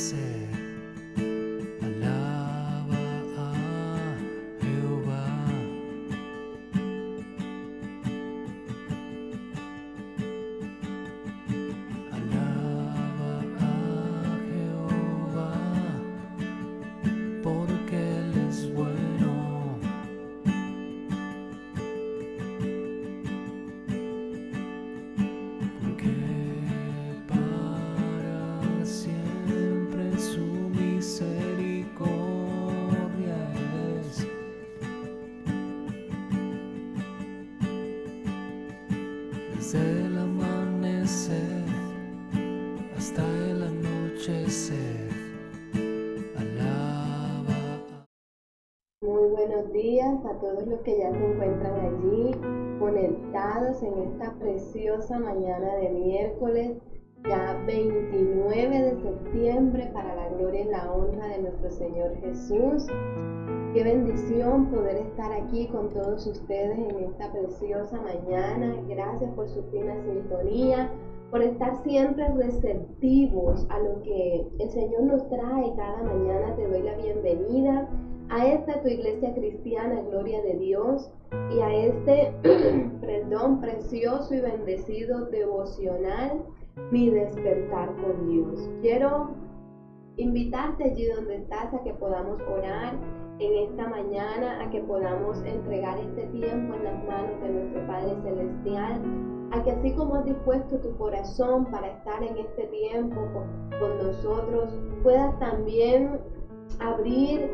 amanecer, alaba a Jehová. Alaba a Jehová, porque Él es bueno. Porque para siempre su misericordia es. Desde el amanecer hasta el anochecer, alaba. Muy buenos días a todos los que ya se encuentran allí conectados en esta preciosa mañana de miércoles, ya 29 de septiembre, para la gloria y la honra de nuestro Señor Jesús. Qué bendición poder estar aquí con todos ustedes en esta preciosa mañana. Gracias por su fina sintonía, por estar siempre receptivos a lo que el Señor nos trae cada mañana. Te doy la bienvenida a esta tu iglesia cristiana, Gloria de Dios, y a este precioso y bendecido devocional, Mi Despertar con Dios. Quiero invitarte allí donde estás a que podamos orar en esta mañana, a que podamos entregar este tiempo en las manos de nuestro Padre Celestial, a que así como has dispuesto tu corazón para estar en este tiempo con nosotros, puedas también abrirle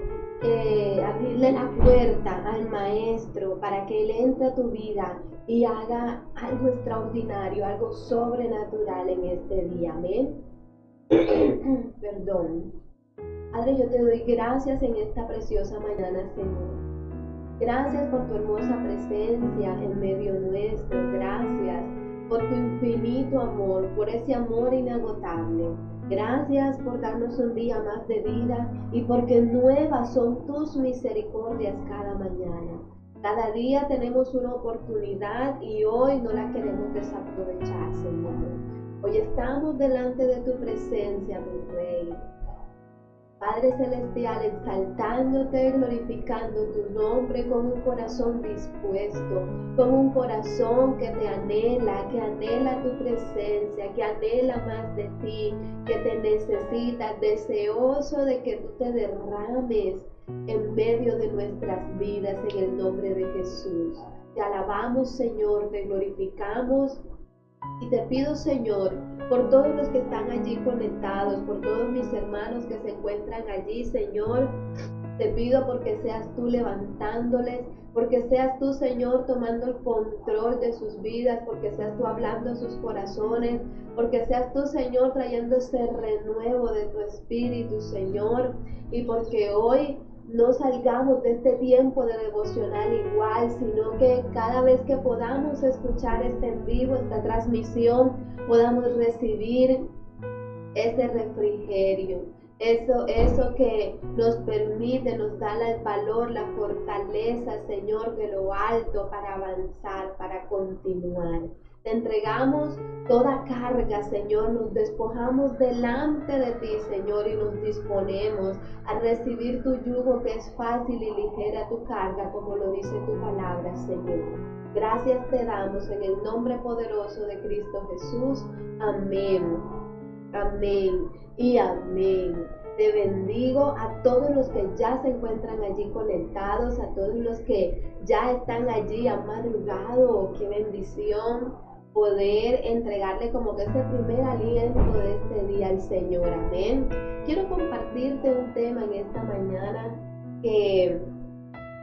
la puerta al Maestro para que Él entre a tu vida y haga algo extraordinario, algo sobrenatural en este día. Amén. Perdón. Padre, yo te doy gracias en esta preciosa mañana, Señor. Gracias por tu hermosa presencia en medio nuestro. Gracias por tu infinito amor, por ese amor inagotable. Gracias por darnos un día más de vida y porque nuevas son tus misericordias cada mañana. Cada día tenemos una oportunidad y hoy no la queremos desaprovechar, Señor. Hoy estamos delante de tu presencia, mi Rey. Padre Celestial, exaltándote, glorificando tu nombre con un corazón dispuesto, con un corazón que te anhela, que anhela tu presencia, que anhela más de ti, que te necesita, deseoso de que tú te derrames en medio de nuestras vidas en el nombre de Jesús. Te alabamos, Señor, te glorificamos. Y te pido, Señor, por todos los que están allí conectados, por todos mis hermanos que se encuentran allí, Señor, te pido porque seas tú levantándoles, porque seas tú, Señor, tomando el control de sus vidas, porque seas tú hablando a sus corazones, porque seas tú, Señor, trayendo ese renuevo de tu espíritu, Señor, y porque hoy no salgamos de este tiempo de devocional igual, sino que cada vez que podamos escuchar este en vivo, esta transmisión, podamos recibir ese refrigerio, eso que nos permite, nos da el valor, la fortaleza, Señor, de lo alto para avanzar, para continuar. Te entregamos toda carga, Señor, nos despojamos delante de ti, Señor, y nos disponemos a recibir tu yugo, que es fácil y ligera tu carga, como lo dice tu palabra, Señor. Gracias te damos en el nombre poderoso de Cristo Jesús. Amén. Amén y amén. Te bendigo a todos los que ya se encuentran allí conectados, a todos los que ya están allí, han madrugado. Qué bendición poder entregarle como que ese primer aliento de este día al Señor. Amén. Quiero compartirte un tema en esta mañana que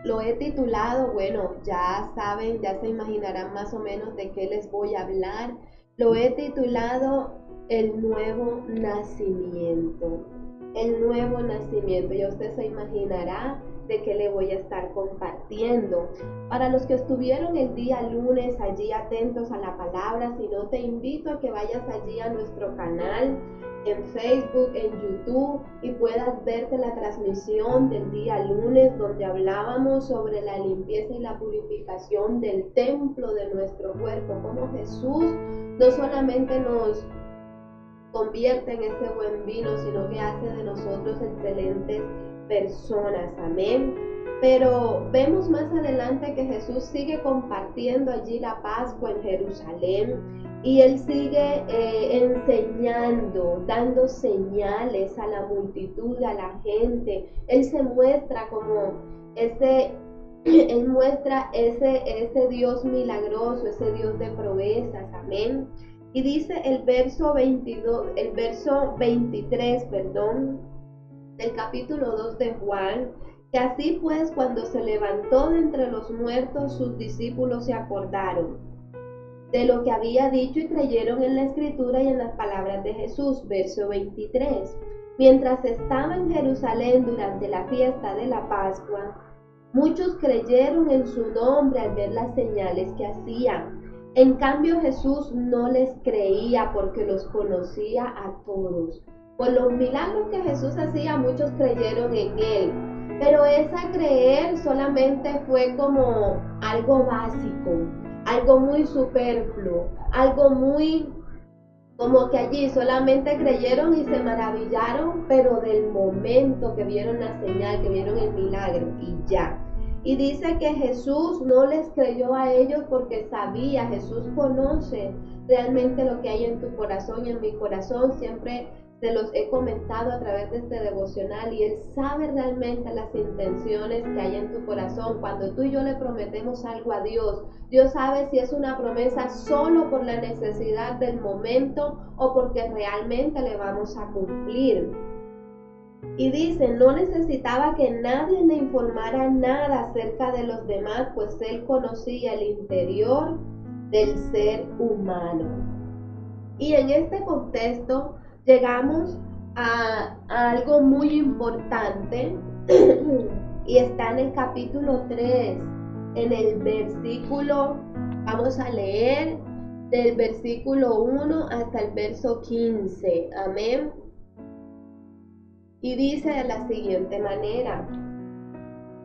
lo he titulado, bueno, ya saben, ya se imaginarán más o menos de qué les voy a hablar. Lo he titulado El Nuevo Nacimiento. El Nuevo Nacimiento. Ya usted se imaginará de qué le voy a estar compartiendo. Para los que estuvieron el día lunes allí atentos a la palabra, si no, te invito a que vayas allí a nuestro canal en Facebook, en YouTube, y puedas verte la transmisión del día lunes, donde hablábamos sobre la limpieza y la purificación del templo de nuestro cuerpo, como Jesús no solamente nos convierte en ese buen vino, sino que hace de nosotros excelentes personas. Amén. Pero vemos más adelante que Jesús sigue compartiendo allí la Pascua en Jerusalén y Él sigue enseñando, dando señales a la multitud, a la gente. Él se muestra como Él muestra ese Dios milagroso, ese Dios de proezas. Amén. Y dice el verso 23, del capítulo 2 de Juan, que así pues cuando se levantó de entre los muertos, sus discípulos se acordaron de lo que había dicho y creyeron en la escritura y en las palabras de Jesús. Verso 23. Mientras estaba en Jerusalén durante la fiesta de la Pascua, muchos creyeron en su nombre al ver las señales que hacía. En cambio Jesús no les creía porque los conocía a todos. Por los milagros que Jesús hacía, muchos creyeron en Él. Pero esa creer solamente fue como algo básico, algo muy superfluo, algo muy como que allí solamente creyeron y se maravillaron, pero del momento que vieron la señal, que vieron el milagro y ya. Y dice que Jesús no les creyó a ellos porque sabía, Jesús conoce realmente lo que hay en tu corazón y en mi corazón. Siempre se los he comentado a través de este devocional y Él sabe realmente las intenciones que hay en tu corazón. Cuando tú y yo le prometemos algo a Dios, Dios sabe si es una promesa solo por la necesidad del momento o porque realmente le vamos a cumplir. Y dice, no necesitaba que nadie le informara nada acerca de los demás, pues Él conocía el interior del ser humano. Y en este contexto llegamos a algo muy importante y está en el capítulo 3, en el versículo, vamos a leer del versículo 1 hasta el verso 15. Amén. Y dice de la siguiente manera: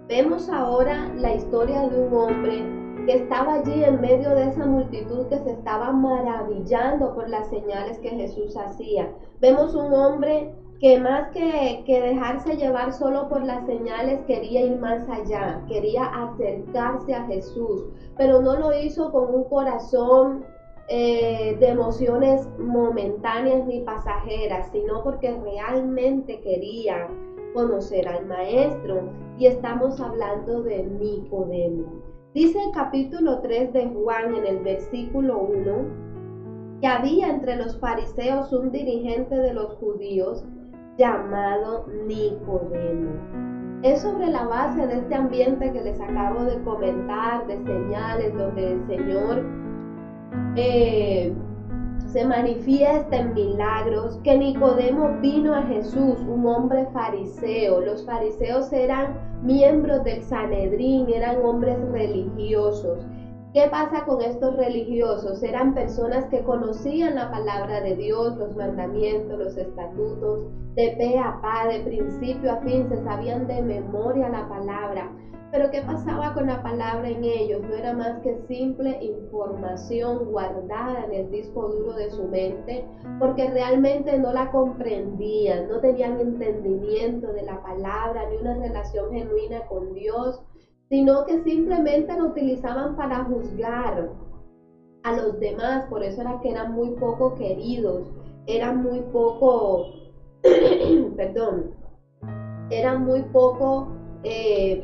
vemos ahora la historia de un hombre que estaba allí en medio de esa multitud que se estaba maravillando por las señales que Jesús hacía. Vemos un hombre que más que dejarse llevar solo por las señales, quería ir más allá, quería acercarse a Jesús, pero no lo hizo con un corazón de emociones momentáneas ni pasajeras, sino porque realmente quería conocer al Maestro. Y estamos hablando de Nicodemo. Dice el capítulo 3 de Juan en el versículo 1 que había entre los fariseos un dirigente de los judíos llamado Nicodemo. Es sobre la base de este ambiente que les acabo de comentar, de señales, donde el Señor se manifiesta en milagros, que Nicodemo vino a Jesús, un hombre fariseo. Los fariseos eran miembros del Sanedrín, eran hombres religiosos. ¿Qué pasa con estos religiosos? Eran personas que conocían la palabra de Dios, los mandamientos, los estatutos, de pe a pa, de principio a fin, se sabían de memoria la palabra. Pero ¿qué pasaba con la palabra en ellos? No era más que simple información guardada en el disco duro de su mente, porque realmente no la comprendían, no tenían entendimiento de la palabra, ni una relación genuina con Dios, sino que simplemente lo utilizaban para juzgar a los demás. Por eso era que eran muy poco queridos, eran muy poco, eran muy poco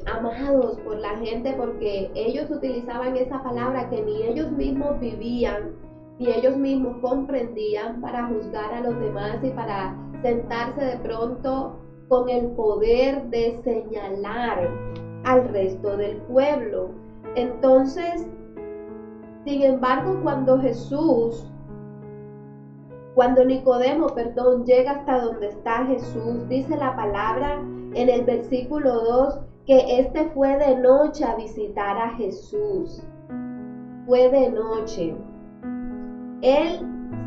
amados por la gente, porque ellos utilizaban esa palabra que ni ellos mismos vivían, ni ellos mismos comprendían, para juzgar a los demás y para sentarse de pronto con el poder de señalar al resto del pueblo. Entonces, sin embargo, cuando Nicodemo, llega hasta donde está Jesús, dice la palabra en el versículo 2 que este fue de noche a visitar a Jesús. Fue de noche. Él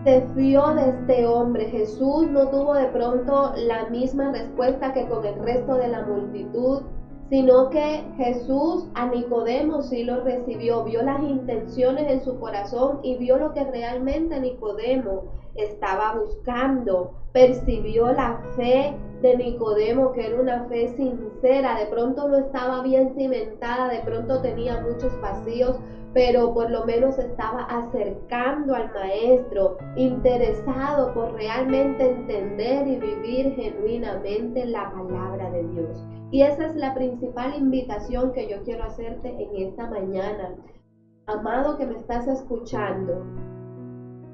se fió de este hombre. Jesús no tuvo de pronto la misma respuesta que con el resto de la multitud, sino que Jesús a Nicodemo sí lo recibió, vio las intenciones en su corazón y vio lo que realmente Nicodemo estaba buscando, percibió la fe de Nicodemo, que era una fe sincera. De pronto no estaba bien cimentada, de pronto tenía muchos vacíos, pero por lo menos estaba acercando al maestro, interesado por realmente entender y vivir genuinamente la palabra de Dios. Y esa es la principal invitación que yo quiero hacerte en esta mañana. Amado que me estás escuchando,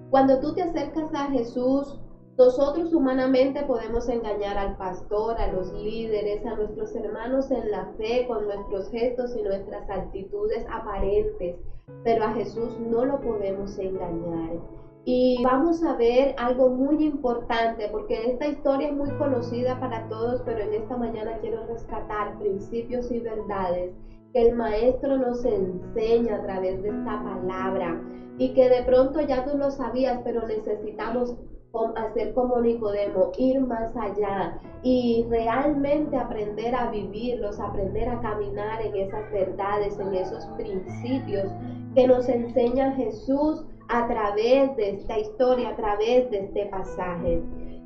cuando tú te acercas a Jesús, nosotros humanamente podemos engañar al pastor, a los líderes, a nuestros hermanos en la fe con nuestros gestos y nuestras actitudes aparentes, pero a Jesús no lo podemos engañar. Y vamos a ver algo muy importante, porque esta historia es muy conocida para todos, pero en esta mañana quiero rescatar principios y verdades que el Maestro nos enseña a través de esta palabra y que de pronto ya tú lo sabías, pero necesitamos hacer como Nicodemo, ir más allá y realmente aprender a vivirlos, aprender a caminar en esas verdades, en esos principios que nos enseña Jesús a través de esta historia, a través de este pasaje.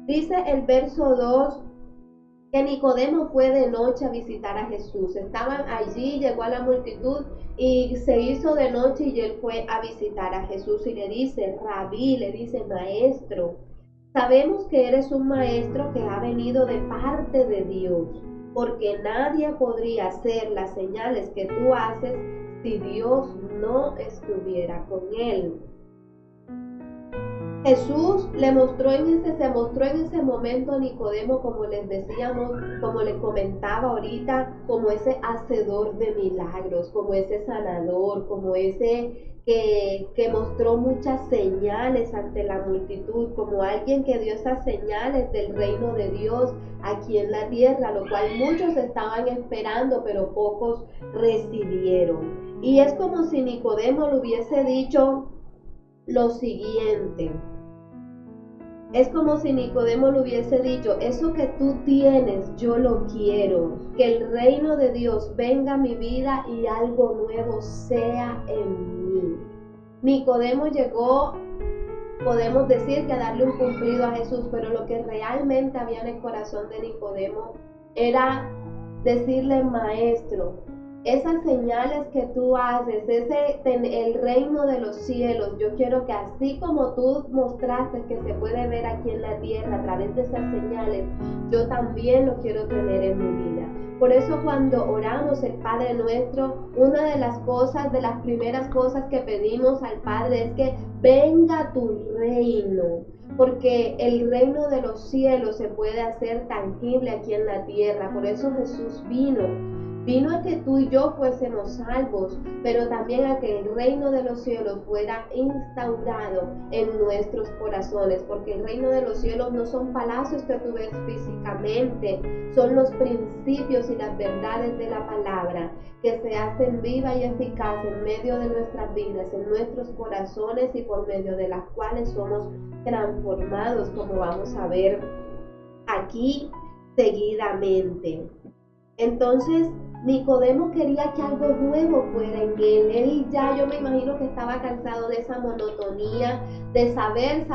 Dice el verso 2 que Nicodemo fue de noche a visitar a Jesús. Estaban allí, llegó a la multitud y se hizo de noche y él fue a visitar a Jesús y le dice, Rabí, le dice, maestro, sabemos que eres un maestro que ha venido de parte de Dios, porque nadie podría hacer las señales que tú haces si Dios no estuviera con él. Jesús se mostró en ese momento a Nicodemo, como les decíamos, como les comentaba ahorita, como ese hacedor de milagros, como ese sanador, como ese que mostró muchas señales ante la multitud, como alguien que dio esas señales del reino de Dios aquí en la tierra, lo cual muchos estaban esperando, pero pocos recibieron. Y es como si Nicodemo le hubiese dicho lo siguiente. Es como si Nicodemo le hubiese dicho, eso que tú tienes, yo lo quiero, que el reino de Dios venga a mi vida y algo nuevo sea en mí. Nicodemo llegó, podemos decir, que a darle un cumplido a Jesús, pero lo que realmente había en el corazón de Nicodemo era decirle, maestro, esas señales que tú haces, el reino de los cielos, yo quiero que así como tú mostraste que se puede ver aquí en la tierra a través de esas señales, yo también lo quiero tener en mi vida. Por eso cuando oramos el Padre Nuestro, una de las cosas, de las primeras cosas que pedimos al Padre es que venga tu reino, porque el reino de los cielos se puede hacer tangible aquí en la tierra. Por eso Jesús vino a que tú y yo fuésemos salvos, pero también a que el reino de los cielos fuera instaurado en nuestros corazones, porque el reino de los cielos no son palacios que tú ves físicamente, son los principios y las verdades de la palabra que se hacen viva y eficaz en medio de nuestras vidas, en nuestros corazones y por medio de las cuales somos transformados, como vamos a ver aquí seguidamente. Entonces Nicodemo quería que algo nuevo fuera en él. Él ya, yo me imagino que estaba cansado de esa monotonía, de saber,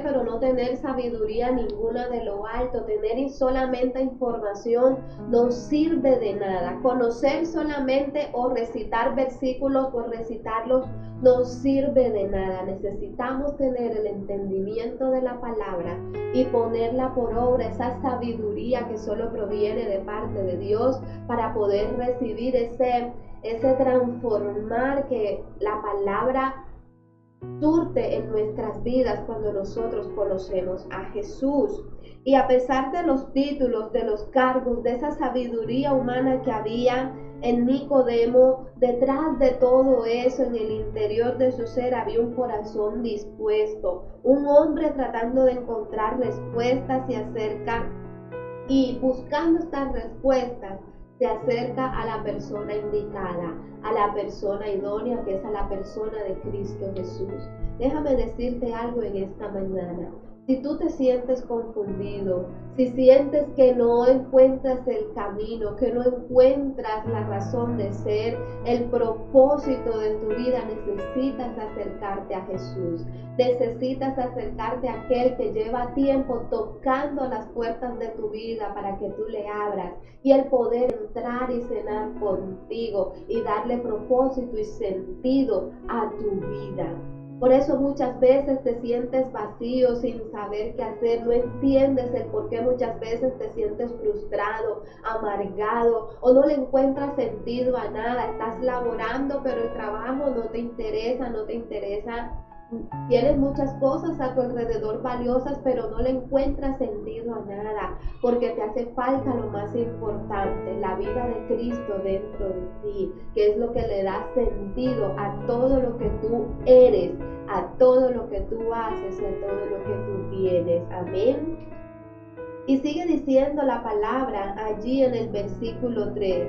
pero no tener sabiduría ninguna de lo alto. Tener solamente información no sirve de nada. Conocer solamente o recitar versículos por recitarlos no sirve de nada. Necesitamos tener el entendimiento de la palabra y ponerla por obra, esa sabiduría que solo proviene de parte de Dios, para poder recibir ese transformar que la palabra surte en nuestras vidas cuando nosotros conocemos a Jesús. Y a pesar de los títulos, de los cargos, de esa sabiduría humana que había en Nicodemo, detrás de todo eso, en el interior de su ser, había un corazón dispuesto, un hombre tratando de encontrar respuestas y buscando estas respuestas, se acerca a la persona indicada, a la persona idónea, que es a la persona de Cristo Jesús. Déjame decirte algo en esta mañana. Si tú te sientes confundido, si sientes que no encuentras el camino, que no encuentras la razón de ser, el propósito de tu vida, necesitas acercarte a Jesús. Necesitas acercarte a aquel que lleva tiempo tocando las puertas de tu vida para que tú le abras y el poder entrar y cenar contigo y darle propósito y sentido a tu vida. Por eso muchas veces te sientes vacío sin saber qué hacer, no entiendes el por qué muchas veces te sientes frustrado, amargado o no le encuentras sentido a nada. Estás laborando pero el trabajo no te interesa, Tienes muchas cosas a tu alrededor valiosas, pero no le encuentras sentido a nada, porque te hace falta lo más importante, la vida de Cristo dentro de ti, que es lo que le da sentido a todo lo que tú eres, a todo lo que tú haces y a todo lo que tú tienes. Amén. Y sigue diciendo la palabra allí en el versículo 3.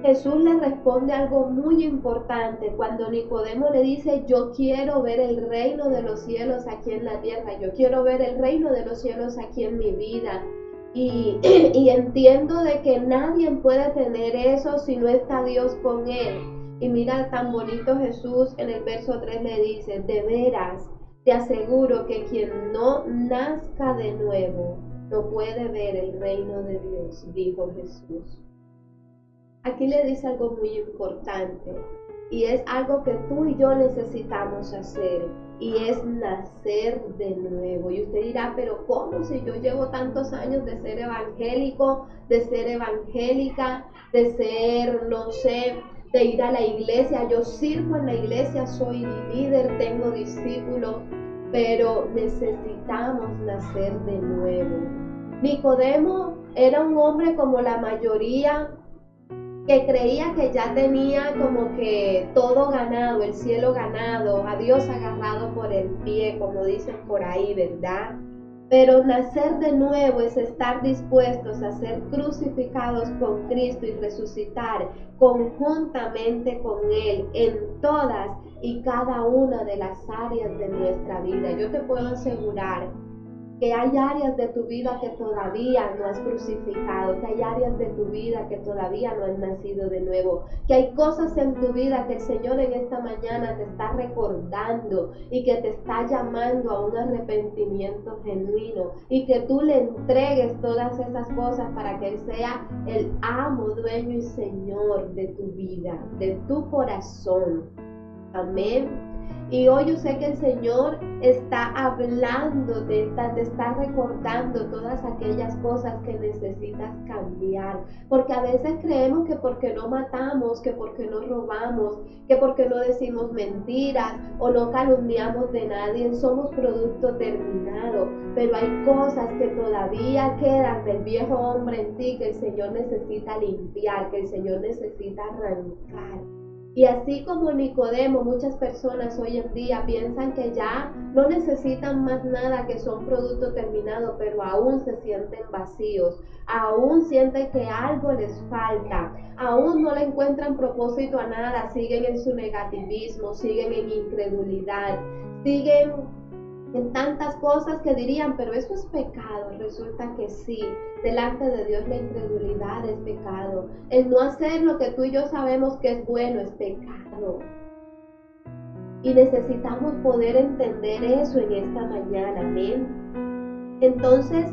Jesús le responde algo muy importante cuando Nicodemo le dice: yo quiero ver el reino de los cielos aquí en la tierra, yo quiero ver el reino de los cielos aquí en mi vida. Y entiendo de que nadie puede tener eso si no está Dios con él. Y mira tan bonito Jesús en el verso 3 le dice: de veras, te aseguro que quien no nazca de nuevo no puede ver el reino de Dios, dijo Jesús. Aquí le dice algo muy importante y es algo que tú y yo necesitamos hacer y es nacer de nuevo. Y usted dirá, pero ¿cómo si yo llevo tantos años de ser evangélico, de ser evangélica, de ser, no sé, de ir a la iglesia? Yo sirvo en la iglesia, soy líder, tengo discípulos, pero necesitamos nacer de nuevo. Nicodemo era un hombre como la mayoría, que creía que ya tenía como que todo ganado, el cielo ganado, a Dios agarrado por el pie, como dicen por ahí, ¿verdad? Pero nacer de nuevo es estar dispuestos a ser crucificados con Cristo y resucitar conjuntamente con Él en todas y cada una de las áreas de nuestra vida. Yo te puedo asegurar que hay áreas de tu vida que todavía no has crucificado, que hay áreas de tu vida que todavía no has nacido de nuevo, que hay cosas en tu vida que el Señor en esta mañana te está recordando y que te está llamando a un arrepentimiento genuino y que tú le entregues todas esas cosas para que Él sea el amo, dueño y Señor de tu vida, de tu corazón. Amén. Y hoy yo sé que el Señor está hablando, te está recordando todas aquellas cosas que necesitas cambiar. Porque a veces creemos que porque no matamos, que porque no robamos, que porque no decimos mentiras o no calumniamos de nadie, somos producto terminado. Pero hay cosas que todavía quedan del viejo hombre en ti que el Señor necesita limpiar, que el Señor necesita arrancar. Y así como Nicodemo, muchas personas hoy en día piensan que ya no necesitan más nada, que son producto terminado, pero aún se sienten vacíos, aún sienten que algo les falta, aún no le encuentran propósito a nada, siguen en su negativismo, siguen en incredulidad, siguen en tantas cosas que dirían, pero eso es pecado. Resulta que sí, delante de Dios la incredulidad es pecado. El no hacer lo que tú y yo sabemos que es bueno es pecado. Y necesitamos poder entender eso en esta mañana, amén. Entonces,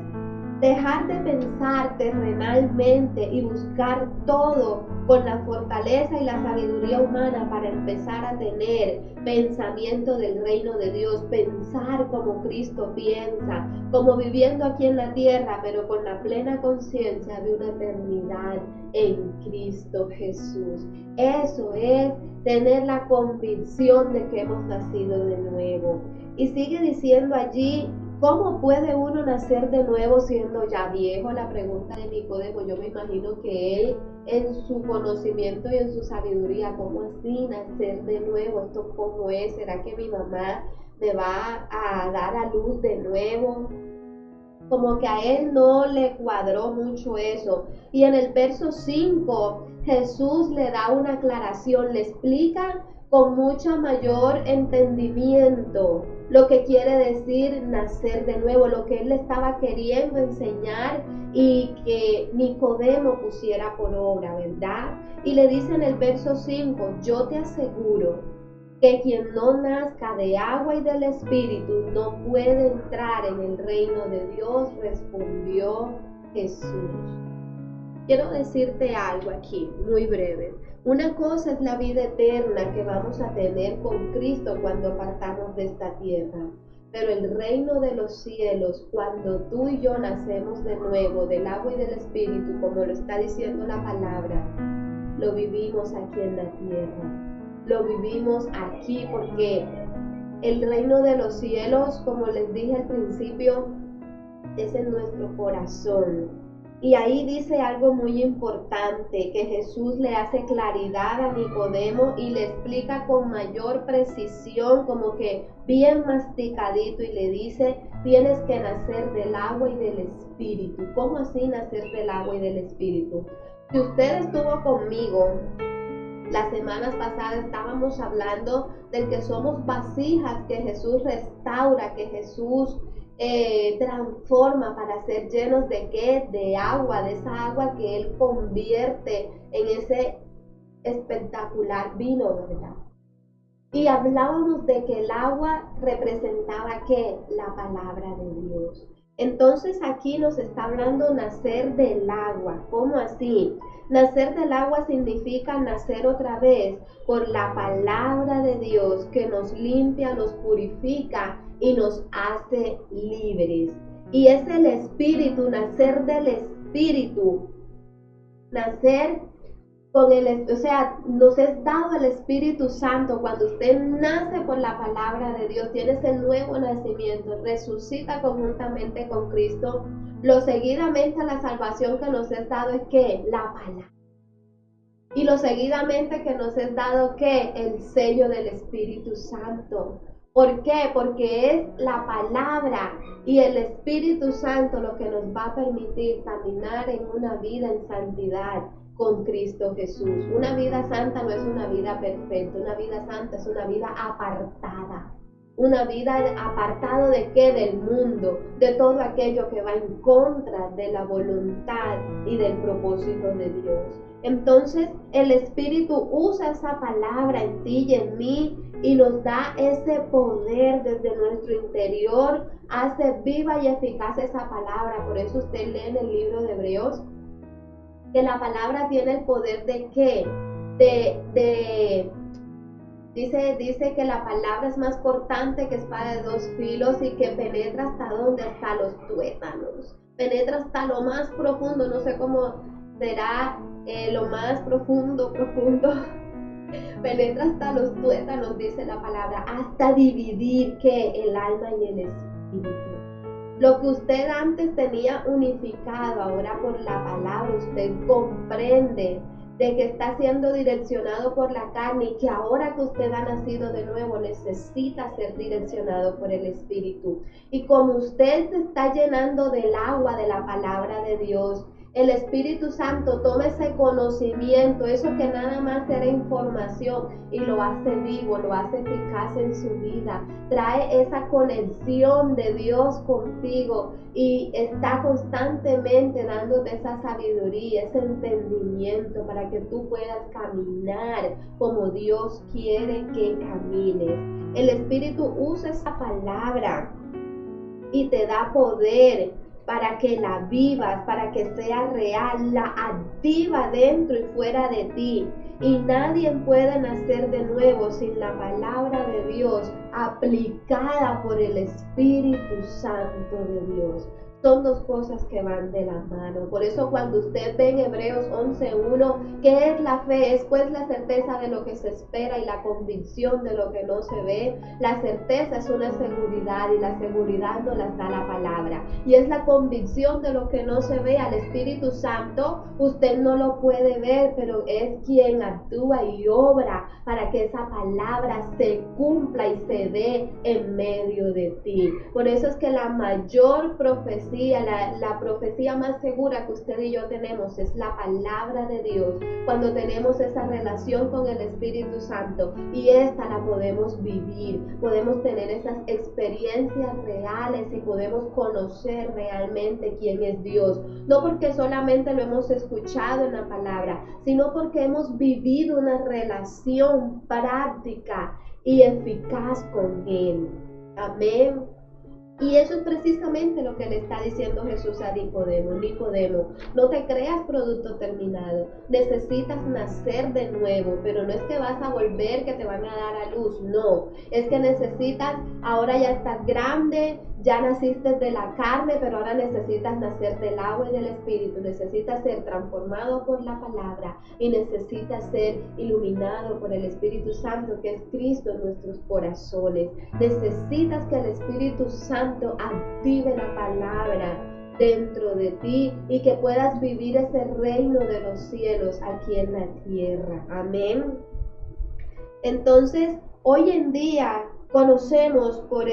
dejar de pensar terrenalmente y buscar todo con la fortaleza y la sabiduría humana para empezar a tener pensamiento del reino de Dios, pensar como Cristo piensa, como viviendo aquí en la tierra, pero con la plena conciencia de una eternidad en Cristo Jesús. Eso es tener la convicción de que hemos nacido de nuevo. Y sigue diciendo allí: ¿cómo puede uno nacer de nuevo siendo ya viejo? La pregunta de Nicodemo. Yo me imagino que él, en su conocimiento y en su sabiduría, ¿cómo así nacer de nuevo? ¿Esto cómo es? ¿Será que mi mamá me va a dar a luz de nuevo? Como que a él no le cuadró mucho eso. Y en el verso 5, Jesús le da una aclaración, le explica con mucho mayor entendimiento lo que quiere decir nacer de nuevo, lo que él le estaba queriendo enseñar y que Nicodemo pusiera por obra, ¿verdad? Y le dice en el verso 5, yo te aseguro que quien no nazca de agua y del Espíritu no puede entrar en el reino de Dios, respondió Jesús. Quiero decirte algo aquí, muy breve. Una cosa es la vida eterna que vamos a tener con Cristo cuando partamos de esta tierra. Pero el reino de los cielos, cuando tú y yo nacemos de nuevo del agua y del Espíritu, como lo está diciendo la palabra, lo vivimos aquí en la tierra. Lo vivimos aquí porque el reino de los cielos, como les dije al principio, es en nuestro corazón. Y ahí dice algo muy importante, que Jesús le hace claridad a Nicodemo y le explica con mayor precisión, como que bien masticadito, y le dice, tienes que nacer del agua y del Espíritu. ¿Cómo así nacer del agua y del Espíritu? Si usted estuvo conmigo las semanas pasadas, estábamos hablando de que somos vasijas que Jesús restaura, que Jesús transforma para ser llenos de ¿qué? De agua, de esa agua que Él convierte en ese espectacular vino, ¿verdad? Y hablábamos de que el agua representaba ¿qué? La palabra de Dios. Entonces aquí nos está hablando nacer del agua. ¿Cómo así? Nacer del agua significa nacer otra vez por la palabra de Dios que nos limpia, nos purifica y nos hace libres. Y es el Espíritu, nacer del Espíritu. Nacer con o sea, nos es dado el Espíritu Santo. Cuando usted nace por la palabra de Dios, tiene ese nuevo nacimiento, resucita conjuntamente con Cristo. Lo seguidamente a la salvación que nos es dado es ¿qué? La palabra. Y lo seguidamente que nos es dado ¿qué? El sello del Espíritu Santo. ¿Por qué? Porque es la palabra y el Espíritu Santo lo que nos va a permitir caminar en una vida en santidad con Cristo Jesús. Una vida santa no es una vida perfecta, una vida santa es una vida apartada. Una vida apartada ¿de qué? Del mundo, de todo aquello que va en contra de la voluntad y del propósito de Dios. Entonces el Espíritu usa esa palabra en ti y en mí y nos da ese poder desde nuestro interior, hace viva y eficaz esa palabra. Por eso usted lee en el libro de Hebreos que la palabra tiene el poder de ¿qué? Dice que la palabra es más cortante que espada de dos filos y que penetra hasta donde, hasta los tuétanos, penetra hasta lo más profundo, no sé cómo será lo más profundo, penetra hasta los tuétanos, dice la palabra, hasta dividir ¿qué? El alma y el espíritu. Lo que usted antes tenía unificado, ahora por la palabra usted comprende de que está siendo direccionado por la carne y que ahora que usted ha nacido de nuevo necesita ser direccionado por el Espíritu. Y como usted se está llenando del agua de la palabra de Dios, el Espíritu Santo toma ese conocimiento, eso que nada más era información, y lo hace vivo, lo hace eficaz en su vida. Trae esa conexión de Dios contigo y está constantemente dándote esa sabiduría, ese entendimiento para que tú puedas caminar como Dios quiere que camines. El Espíritu usa esa palabra y te da poder para que la vivas, para que sea real, la activa dentro y fuera de ti. Y nadie puede nacer de nuevo sin la palabra de Dios aplicada por el Espíritu Santo de Dios. Son dos cosas que van de la mano. Por eso cuando usted ve en Hebreos 11:1, ¿qué es la fe? Es pues la certeza de lo que se espera y la convicción de lo que no se ve. La certeza es una seguridad y la seguridad nos la da la palabra. Y es la convicción de lo que no se ve. Al Espíritu Santo usted no lo puede ver, pero es quien actúa y obra para que esa palabra se cumpla y se dé en medio de ti. Por eso es que la mayor profecía profecía, la profecía más segura que usted y yo tenemos es la palabra de Dios. Cuando tenemos esa relación con el Espíritu Santo, y esta la podemos vivir, podemos tener esas experiencias reales y podemos conocer realmente quién es Dios. No porque solamente lo hemos escuchado en la palabra, sino porque hemos vivido una relación práctica y eficaz con Él. Amén. Y eso es precisamente lo que le está diciendo Jesús a Nicodemo. Nicodemo, no te creas producto terminado. Necesitas nacer de nuevo, pero no es que vas a volver, que te van a dar a luz. No, es que necesitas, ahora ya estás grande, ya naciste de la carne, pero ahora necesitas nacer del agua y del Espíritu. Necesitas ser transformado por la palabra y necesitas ser iluminado por el Espíritu Santo, que es Cristo en nuestros corazones. Necesitas que el Espíritu Santo active la palabra dentro de ti y que puedas vivir ese reino de los cielos aquí en la tierra. Amén. Entonces, hoy en día conocemos por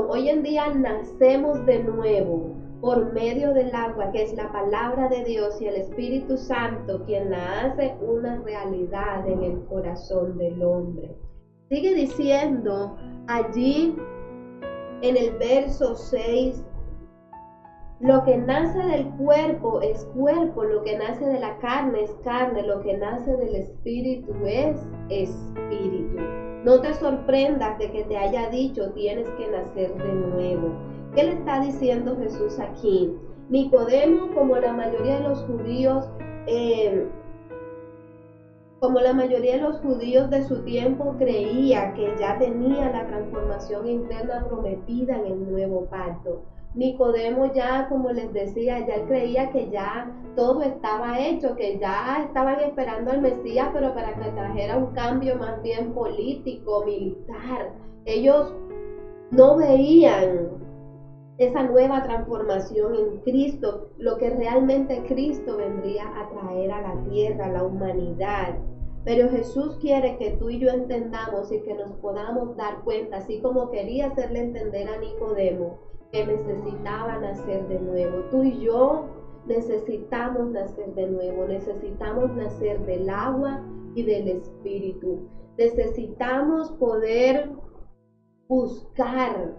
hoy en día nacemos de nuevo por medio del agua, que es la palabra de Dios, y el Espíritu Santo quien la hace una realidad en el corazón del hombre. Sigue diciendo allí en el verso 6, lo que nace del cuerpo es cuerpo, lo que nace de la carne es carne, lo que nace del espíritu es espíritu. No te sorprendas de que te haya dicho tienes que nacer de nuevo. ¿Qué le está diciendo Jesús aquí? Nicodemo, como la mayoría de los judíos de su tiempo, creía que ya tenía la transformación interna prometida en el nuevo pacto. Nicodemo ya, como les decía, ya creía que ya todo estaba hecho, que ya estaban esperando al Mesías, pero para que trajera un cambio más bien político, militar. Ellos no veían esa nueva transformación en Cristo, lo que realmente Cristo vendría a traer a la tierra, a la humanidad. Pero Jesús quiere que tú y yo entendamos y que nos podamos dar cuenta, así como quería hacerle entender a Nicodemo, que necesitaba nacer de nuevo. Tú y yo necesitamos nacer de nuevo, necesitamos nacer del agua y del Espíritu. Necesitamos poder buscar,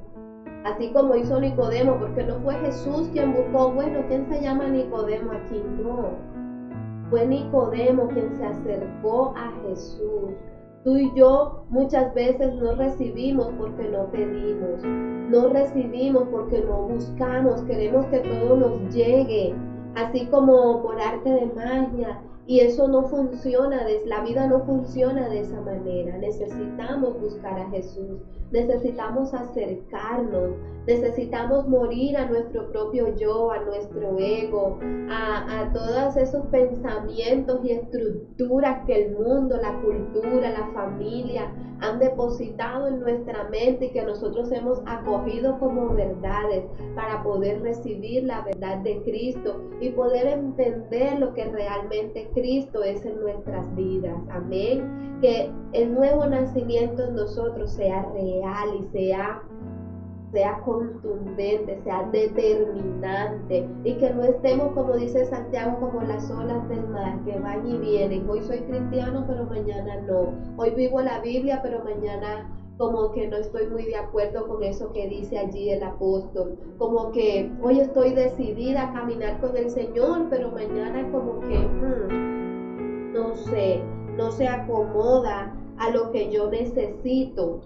así como hizo Nicodemo, porque no fue Jesús quien buscó, bueno, ¿quién se llama Nicodemo aquí? No, fue Nicodemo quien se acercó a Jesús. Tú y yo muchas veces no recibimos porque no pedimos, no recibimos porque no buscamos, queremos que todo nos llegue, así como por arte de magia, y eso no funciona, la vida no funciona de esa manera. Necesitamos buscar a Jesús, necesitamos acercarnos, necesitamos morir a nuestro propio yo, a nuestro ego, a todos esos pensamientos y estructuras que el mundo, la cultura, la familia han depositado en nuestra mente y que nosotros hemos acogido como verdades, para poder recibir la verdad de Cristo y poder entender lo que realmente Cristo es en nuestras vidas. Amén. Que el nuevo nacimiento en nosotros sea real y sea contundente, sea determinante, y que no estemos, como dice Santiago, como las olas del mar que van y vienen. Hoy soy cristiano, pero mañana no. Hoy vivo la Biblia, pero mañana como que no estoy muy de acuerdo con eso que dice allí el apóstol. Como que hoy estoy decidida a caminar con el Señor, pero mañana como que no se acomoda a lo que yo necesito.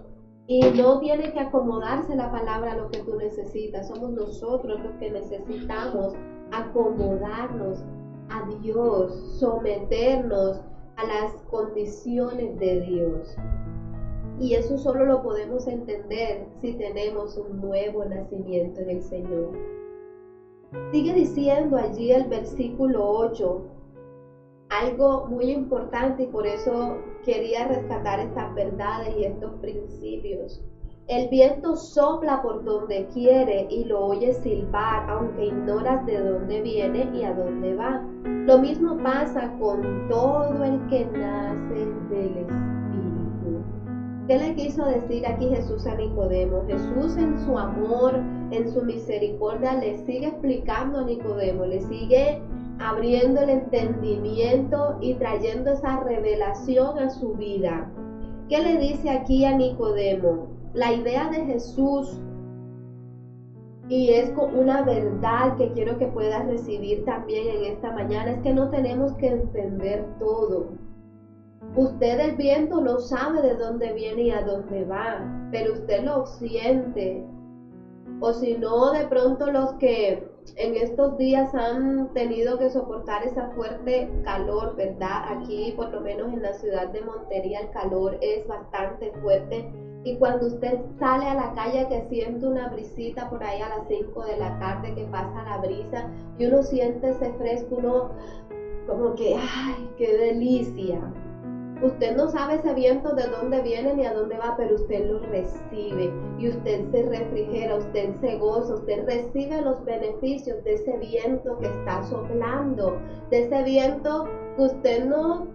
Y no tiene que acomodarse la palabra a lo que tú necesitas. Somos nosotros los que necesitamos acomodarnos a Dios, someternos a las condiciones de Dios. Y eso solo lo podemos entender si tenemos un nuevo nacimiento en el Señor. Sigue diciendo allí el versículo 8, algo muy importante, y por eso quería rescatar estas verdades y estos principios. El viento sopla por donde quiere y lo oyes silbar, aunque ignoras de dónde viene y a dónde va. Lo mismo pasa con todo el que nace del Espíritu. ¿Qué le quiso decir aquí Jesús a Nicodemo? Jesús, en su amor, en su misericordia le sigue explicando a Nicodemo, le sigue abriendo el entendimiento y trayendo esa revelación a su vida. ¿Qué le dice aquí a Nicodemo? La idea de Jesús, y es con una verdad que quiero que puedas recibir también en esta mañana, es que no tenemos que entender todo. Usted el viento no sabe de dónde viene y a dónde va, pero usted lo siente. O si no, de pronto los que en estos días han tenido que soportar esa fuerte calor, ¿verdad? Aquí, por lo menos en la ciudad de Montería, el calor es bastante fuerte. Y cuando usted sale a la calle que siente una brisita por ahí a las 5 de la tarde, que pasa la brisa y uno siente ese fresco, uno como que, ¡ay, qué delicia! Usted no sabe ese viento de dónde viene ni a dónde va, pero usted lo recibe y usted se refrigera, usted se goza, usted recibe los beneficios de ese viento que está soplando, de ese viento que usted no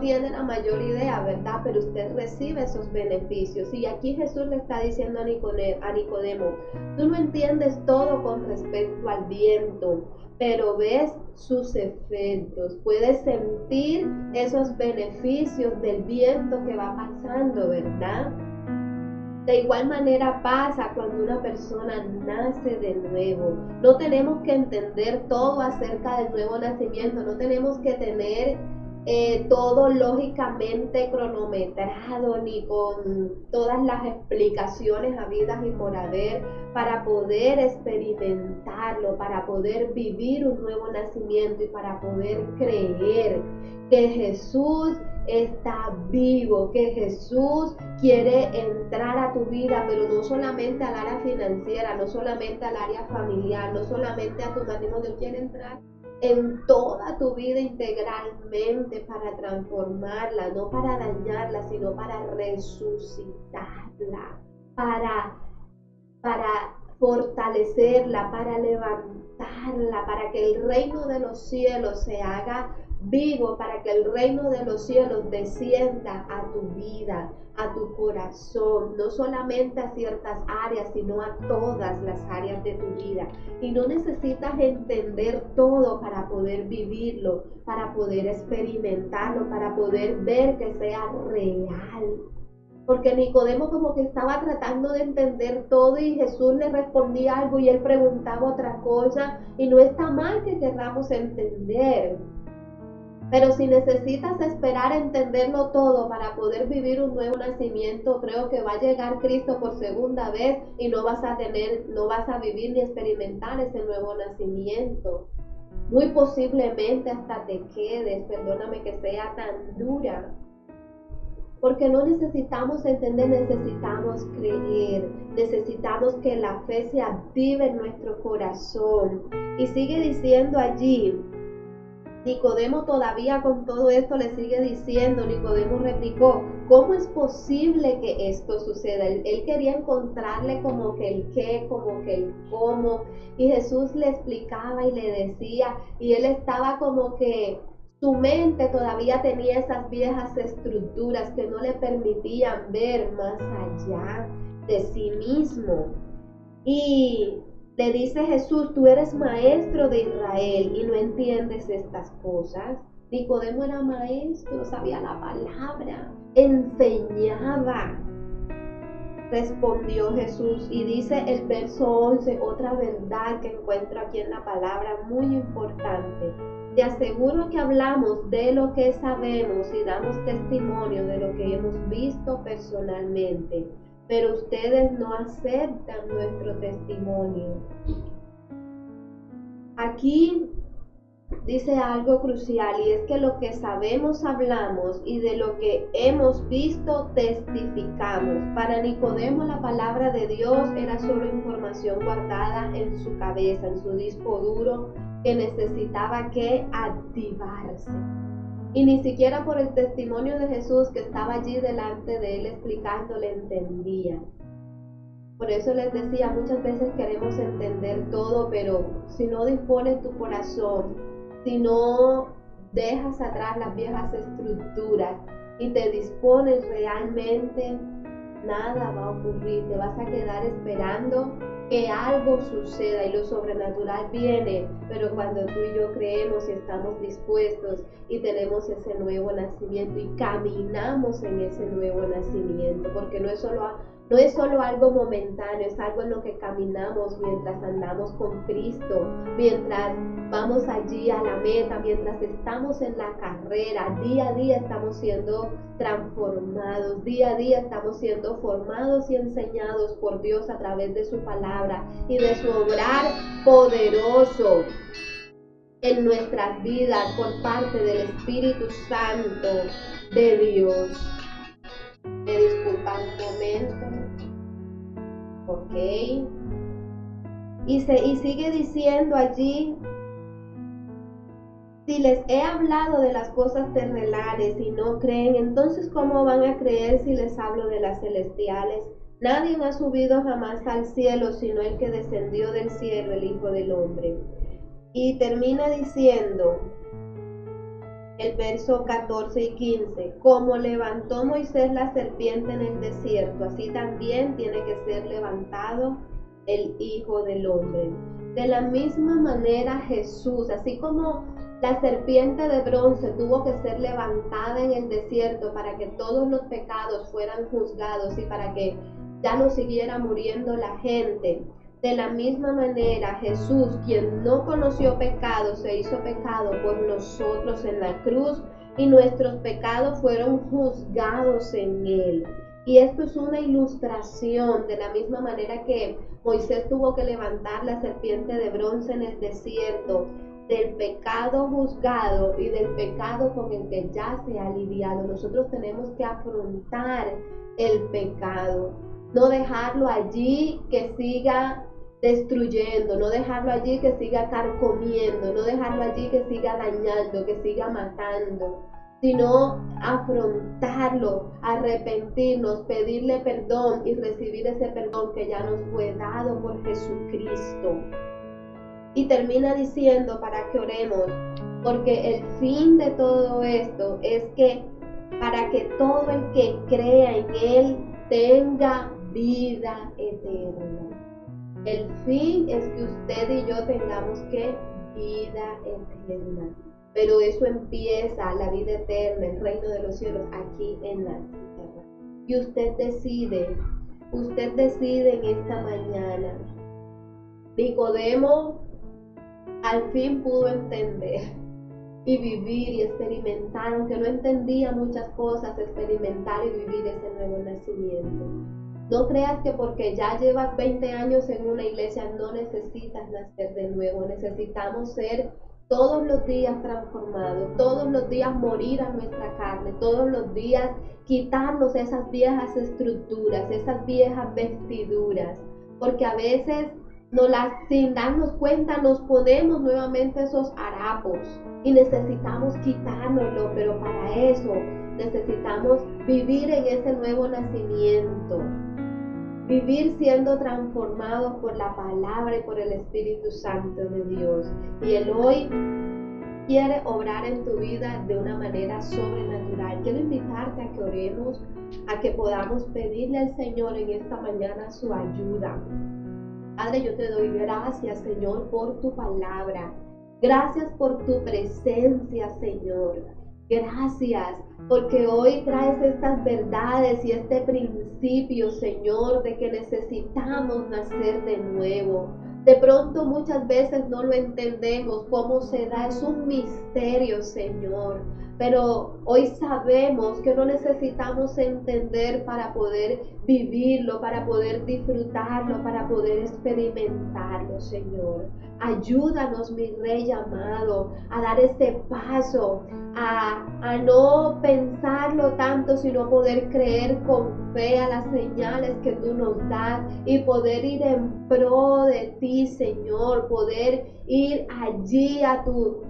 tiene la mayor idea, ¿verdad? Pero usted recibe esos beneficios. Y aquí Jesús le está diciendo a Nicodemo, tú no entiendes todo con respecto al viento, pero ves sus efectos, puedes sentir esos beneficios del viento que va pasando, ¿verdad? De igual manera pasa cuando una persona nace de nuevo. No tenemos que entender todo acerca del nuevo nacimiento, no tenemos que tener todo lógicamente cronometrado ni con todas las explicaciones habidas y por haber para poder experimentarlo, para poder vivir un nuevo nacimiento y para poder creer que Jesús está vivo, que Jesús quiere entrar a tu vida, pero no solamente al área financiera, no solamente al área familiar, no solamente a tu matrimonio, Él quiere entrar en toda tu vida integralmente para transformarla, no para dañarla, sino para resucitarla, para fortalecerla, para levantarla, para que el reino de los cielos se haga vivo, para que el reino de los cielos descienda a tu vida, a tu corazón, no solamente a ciertas áreas, sino a todas las áreas de tu vida. Y no necesitas entender todo para poder vivirlo, para poder experimentarlo, para poder ver que sea real. Porque Nicodemo como que estaba tratando de entender todo y Jesús le respondía algo y él preguntaba otra cosa, y no está mal que queramos entender. Pero si necesitas esperar a entenderlo todo para poder vivir un nuevo nacimiento, creo que va a llegar Cristo por segunda vez y no vas a vivir ni experimentar ese nuevo nacimiento. Muy posiblemente hasta te quedes, perdóname que sea tan dura. Porque no necesitamos entender, necesitamos creer, necesitamos que la fe se active en nuestro corazón. Y sigue diciendo allí, Nicodemo todavía con todo esto le sigue diciendo, Nicodemo replicó, ¿cómo es posible que esto suceda? Él quería encontrarle como que el qué, como que el cómo, y Jesús le explicaba y le decía, y él estaba como que su mente todavía tenía esas viejas estructuras que no le permitían ver más allá de sí mismo. Y le dice Jesús, tú eres maestro de Israel y no entiendes estas cosas. Nicodemo era maestro, sabía la palabra, enseñaba. Respondió Jesús y dice el verso 11, otra verdad que encuentro aquí en la palabra muy importante. Te aseguro que hablamos de lo que sabemos y damos testimonio de lo que hemos visto personalmente, pero ustedes no aceptan nuestro testimonio. Aquí dice algo crucial y es que lo que sabemos hablamos y de lo que hemos visto testificamos. Para Nicodemo la palabra de Dios era solo información guardada en su cabeza, en su disco duro que necesitaba que activarse. Y ni siquiera por el testimonio de Jesús que estaba allí delante de él explicándole entendía. Por eso les decía, muchas veces queremos entender todo, pero si no dispones tu corazón, si no dejas atrás las viejas estructuras y te dispones realmente, nada va a ocurrir. Te vas a quedar esperando que algo suceda, y lo sobrenatural viene, pero cuando tú y yo creemos y estamos dispuestos y tenemos ese nuevo nacimiento y caminamos en ese nuevo nacimiento, porque no es solo algo momentáneo, es algo en lo que caminamos mientras andamos con Cristo, mientras vamos allí a la meta, mientras estamos en la carrera. Día a día estamos siendo transformados, día a día estamos siendo formados y enseñados por Dios a través de su palabra y de su obrar poderoso en nuestras vidas por parte del Espíritu Santo de Dios. Me disculpan un momento. Ok. Y sigue diciendo allí: si les he hablado de las cosas terrenales y no creen, entonces ¿cómo van a creer si les hablo de las celestiales? Nadie ha subido jamás al cielo sino el que descendió del cielo, el Hijo del Hombre. Y termina diciendo el verso 14 y 15: como levantó Moisés la serpiente en el desierto, así también tiene que ser levantado el Hijo del Hombre. De la misma manera Jesús, así como la serpiente de bronce tuvo que ser levantada en el desierto para que todos los pecados fueran juzgados y para que ya no siguiera muriendo la gente, de la misma manera Jesús, quien no conoció pecado, se hizo pecado por nosotros en la cruz, y nuestros pecados fueron juzgados en él. Y esto es una ilustración, de la misma manera que Moisés tuvo que levantar la serpiente de bronce en el desierto, del pecado juzgado y del pecado con el que ya se ha lidiado. Nosotros tenemos que afrontar el pecado, no dejarlo allí que siga destruyendo, no dejarlo allí que siga carcomiendo, no dejarlo allí que siga dañando, que siga matando, sino afrontarlo, arrepentirnos, pedirle perdón y recibir ese perdón que ya nos fue dado por Jesucristo. Y termina diciendo para que oremos, porque el fin de todo esto es que para que todo el que crea en Él tenga vida eterna. El fin es que usted y yo tengamos que vida eterna. Pero eso empieza, la vida eterna, el reino de los cielos, aquí en la tierra. Y usted decide en esta mañana. Nicodemo al fin pudo entender y vivir y experimentar, aunque no entendía muchas cosas, experimentar y vivir ese nuevo nacimiento. No creas que porque ya llevas 20 años en una iglesia no necesitas nacer de nuevo. Necesitamos ser todos los días transformados, todos los días morir a nuestra carne, todos los días quitarnos esas viejas estructuras, esas viejas vestiduras, porque a veces sin darnos cuenta nos ponemos nuevamente esos harapos y necesitamos quitárnoslo, pero para eso necesitamos vivir en ese nuevo nacimiento, vivir siendo transformados por la palabra y por el Espíritu Santo de Dios. Y Él hoy quiere obrar en tu vida de una manera sobrenatural. Quiero invitarte a que oremos, a que podamos pedirle al Señor en esta mañana su ayuda. Padre, yo te doy gracias, Señor, por tu palabra. Gracias por tu presencia, Señor. Gracias porque hoy traes estas verdades y este principio, Señor, de que necesitamos nacer de nuevo. De pronto muchas veces no lo entendemos cómo se da, es un misterio, Señor. Pero hoy sabemos que no necesitamos entender para poder vivirlo, para poder disfrutarlo, para poder experimentarlo, Señor. Ayúdanos, mi Rey amado, a dar ese paso, a no pensarlo tanto, sino poder creer con fe a las señales que tú nos das y poder ir en pro de ti, Señor, poder ir allí a tu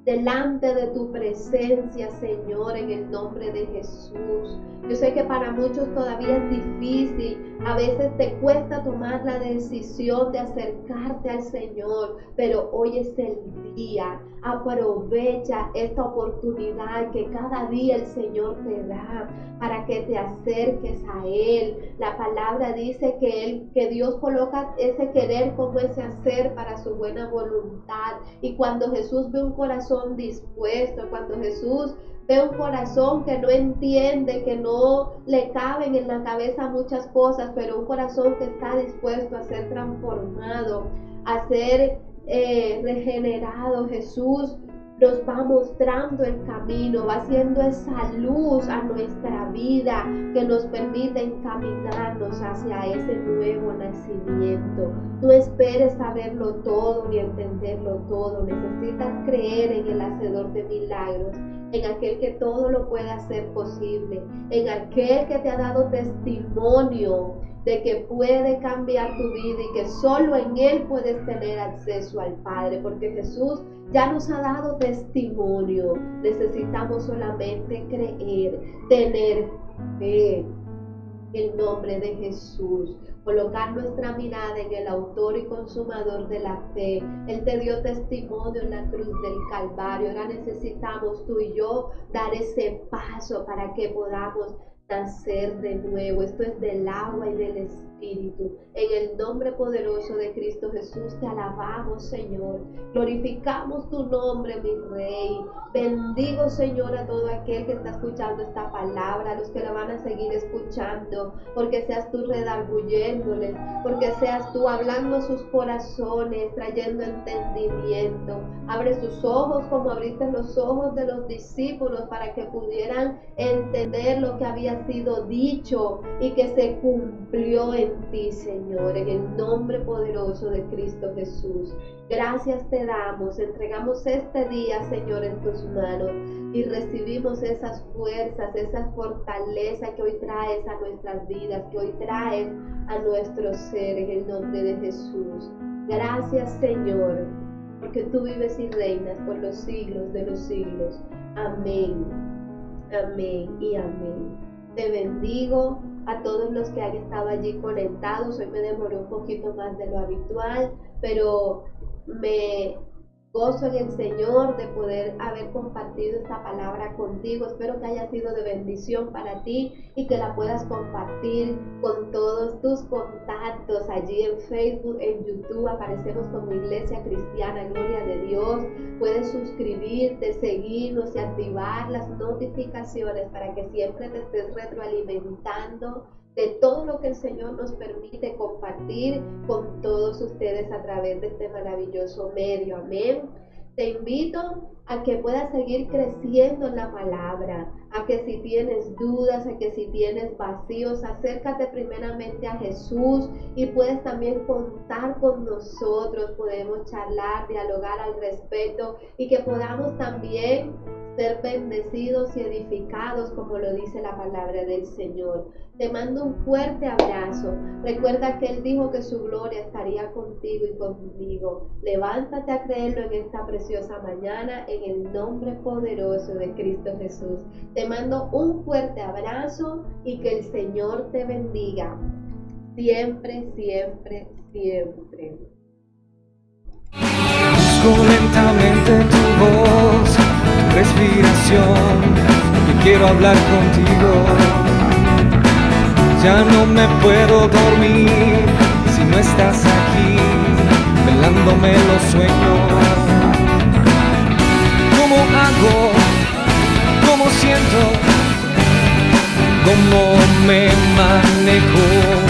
delante de tu presencia, Señor, en el nombre de Jesús. Yo sé que para muchos todavía es difícil, a veces te cuesta tomar la decisión de acercarte al Señor, pero hoy es el día. Aprovecha esta oportunidad que cada día el Señor te da para que te acerques a Él. La palabra dice que Dios coloca ese querer como ese hacer para su buena voluntad. Y cuando Jesús ve un corazón dispuesto, cuando Jesús ve un corazón que no entiende, que no le caben en la cabeza muchas cosas, pero un corazón que está dispuesto a ser transformado, a ser regenerado, Jesús nos va mostrando el camino, va haciendo esa luz a nuestra vida que nos permite encaminarnos hacia ese nuevo nacimiento. No esperes saberlo todo ni entenderlo todo. Necesitas creer en el hacedor de milagros, en aquel que todo lo puede hacer posible, en aquel que te ha dado testimonio de que puede cambiar tu vida y que solo en Él puedes tener acceso al Padre, porque Jesús ya nos ha dado testimonio. Necesitamos solamente creer, tener fe en el nombre de Jesús, colocar nuestra mirada en el autor y consumador de la fe. Él te dio testimonio en la cruz del Calvario. Ahora necesitamos tú y yo dar ese paso para que podamos nacer de nuevo. Esto es del agua y del Espíritu. En el nombre poderoso de Cristo Jesús te alabamos, Señor. Glorificamos tu nombre, mi Rey. Bendigo, Señor, a todo aquel que está escuchando esta palabra, a los que la van a seguir escuchando, porque seas tú redarguyéndoles, porque seas tú hablando a sus corazones, trayendo entendimiento. Abre sus ojos como abriste los ojos de los discípulos para que pudieran entender lo que había sido dicho y que se cumplió en ti, Señor, en el nombre poderoso de Cristo Jesús. Gracias te damos, entregamos este día, Señor, en tus manos y recibimos esas fuerzas, esa fortaleza que hoy traes a nuestras vidas, que hoy traes a nuestro ser, en el nombre de Jesús. Gracias, Señor, porque tú vives y reinas por los siglos de los siglos. Amén, amén y amén. Te bendigo a todos los que han estado allí conectados. Hoy me demoré un poquito más de lo habitual, pero me gozo en el Señor de poder haber compartido esta palabra contigo. Espero que haya sido de bendición para ti y que la puedas compartir con todos tus contactos. Allí en Facebook, en YouTube aparecemos como Iglesia Cristiana Gloria de Dios. Puedes suscribirte, seguirnos y activar las notificaciones para que siempre te estés retroalimentando de todo lo que el Señor nos permite compartir con todos ustedes a través de este maravilloso medio. Amén. Te invito a que puedas seguir creciendo en la palabra, a que si tienes dudas, a que si tienes vacíos, acércate primeramente a Jesús y puedes también contar con nosotros. Podemos charlar, dialogar al respecto y que podamos también ser bendecidos y edificados como lo dice la palabra del Señor. Te mando un fuerte abrazo. Recuerda que Él dijo que su gloria estaría contigo y conmigo. Levántate a creerlo en esta preciosa mañana en el nombre poderoso de Cristo Jesús. Te mando un fuerte abrazo y que el Señor te bendiga. Siempre, siempre, siempre. Busco lentamente tu voz, tu respiración, que quiero hablar contigo. Ya no me puedo dormir si no estás aquí, velándome los sueños. ¿Cómo hago? ¿Cómo siento? ¿Cómo me manejo?